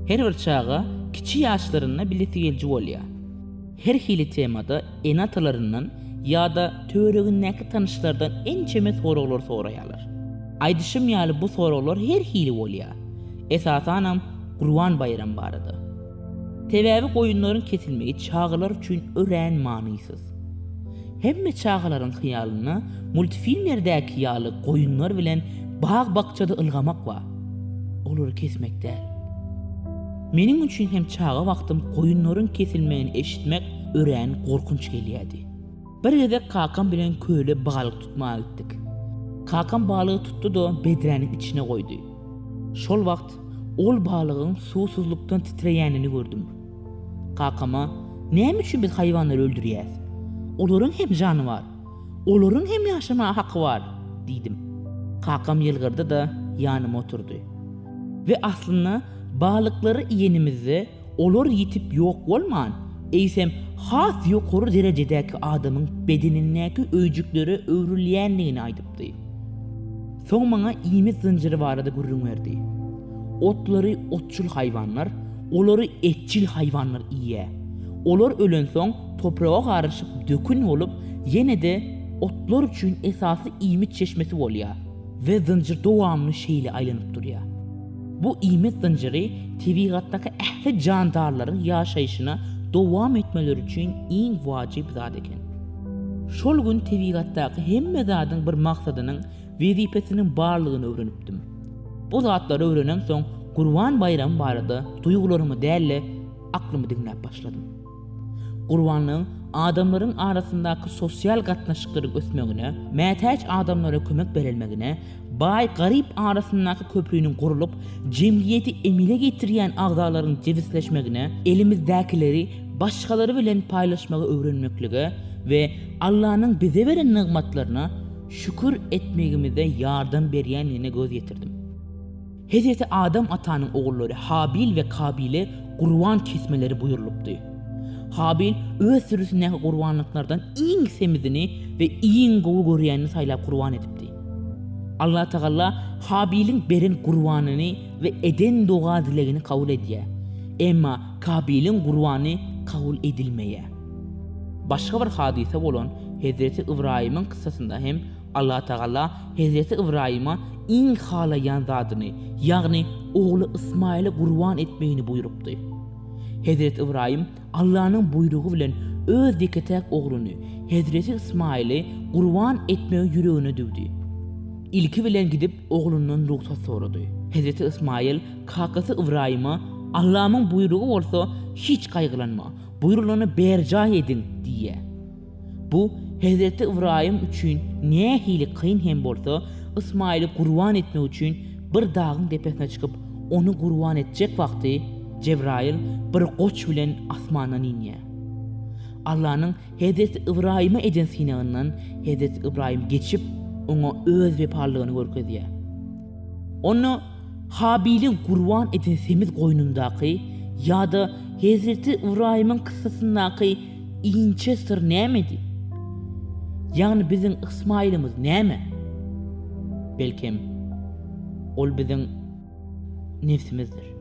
Her bir çağa kiçi yaşlarına bileti gelci bolýar. Her hili temada en atalarından ya da töweregindäki tanışlardan ençeme soraglar soraýarlar. Aýdyşym ýaly bu soraglar her hili bolýar. Esasanam Gurban bayram barady. Tebäbi goýunlaryň kesilmegi çağlar üçin ören manysyz. Hemme çağlaryň hyýalyna multfilmlerdäki ýaly goýunlar bilen bag-bakçada ılgamak bar. Olary kesmek däl. Meniň üçin hem çağa wagtym goýunlaryň kesilmegini eşitmek ören gorkunç gelýärdi. Bir gede kakam bilen köýle balyk tutmağa gitdik. Kakam balygy tutdu da bedräniň içine goýdy. Şol wagt ol balygyň susuzlukdan titreýänini gördüm. Kakama, "Näme üçin biz haýwanlary öldürýäs? Olaryň hem jany bar. Olaryň hem ýaşama haky bar" diýdim. Kakam ýylgyrdy da ýanyma oturdy. Ve aslında balıkları iyenimizde olur yitip yok bolman, eýsem has ýokary derejedäki adamyň bedenindäki öýjükleri öwrülýänligini aýdypdy. Soň maňa iýmiz zynjyry barada gurrun berdi. Otlary otçul haýwanlar, olary etçil haýwanlar iýe. Olar ölen soň toprağa garaşyp dökün bolup, ýene de otlar üçin esasy iýmit çeşmesi bolýar we zynjyr dowamly şeýle aýlanyp durýar. Bu iýmet zynjyry tebigatdaky ähli jandarlaryň ýaşaýyşyna dowam etmeleri üçin iň wajyp zat eken. Şol gün tebigatdaky hemme zadyň bir maksadynyň wezipesiniň barlygyny öwrenipdim. Bu zatlary öwrenen soň Gurban bayram barada duýgularymy dälle aklymy diňläp başladym. Gurbanlyň adamlaryň arasyndaky sosial gatnaşyklaryň ösmegine, mätäç adamlara kömek berilmegine, bay garip arasyndaky köprüýüniň gurulup, jemgyýeti emile getirýän agdalaryň jebisleşmegine, elimizdäkileri başgalary bilen paýlaşmagy öwrenmeklige we Allahyň bize beren nygmatlaryna şükür etmegimize ýardam berýänligine göz ýetirdim. Hazreti Adam atanyň oğullary Habil we Kabile gurban kesmeleri buyurulupdy. Habil öz sürüsindäki gurbanlyklardan iň semizini we iň gowy görýänini saýlap gurban edipdi. Allah Taala Habil'in beren gurbanyny we eden doga dilegini kabul edýär. Emma Kabil'in gurbany kabul edilmeýär. Başga bir hadise bolan Hazreti İbrahim'in kıssasında hem Allah Taala Hazreti İbrahim'a iň halaýan zadyny, ýagny oğlu İsmail'e gurban etmegini buyurupdy. Hazreti İbrahim Allah'ın buyruğu bilen öz diketek oğlunu Hazreti İsmail'i gurban etmeye yüreğine düwdi. İlki bilen gidip oğlundan ruhsat soradı. Hazreti İsmail kakası İbrahim'a Allah'ın buyruğu olsa hiç kaygılanma, buyruğunu berca edin diye. Bu Hazreti İbrahim üçün ne hili kıyın hem bolsa İsmail'i gurban etme üçün bir dağın tepesine çıkıp onu gurban edecek vakti Cebrail bir goç bilen asmandan inýär. Allah'ın Hazreti İbrahim'e eden sinagyndan Hazreti İbrahim geçip ona öz ve parlygyny görkezýär. Onu Habil'in gurban eden semiz goýnundaky ýa-da Hazreti İbrahim'in kıssasyndaky inçe sır nämedi? Ýagny biziň İsmailimiz näme? Belkem ol biziň nefsimizdir.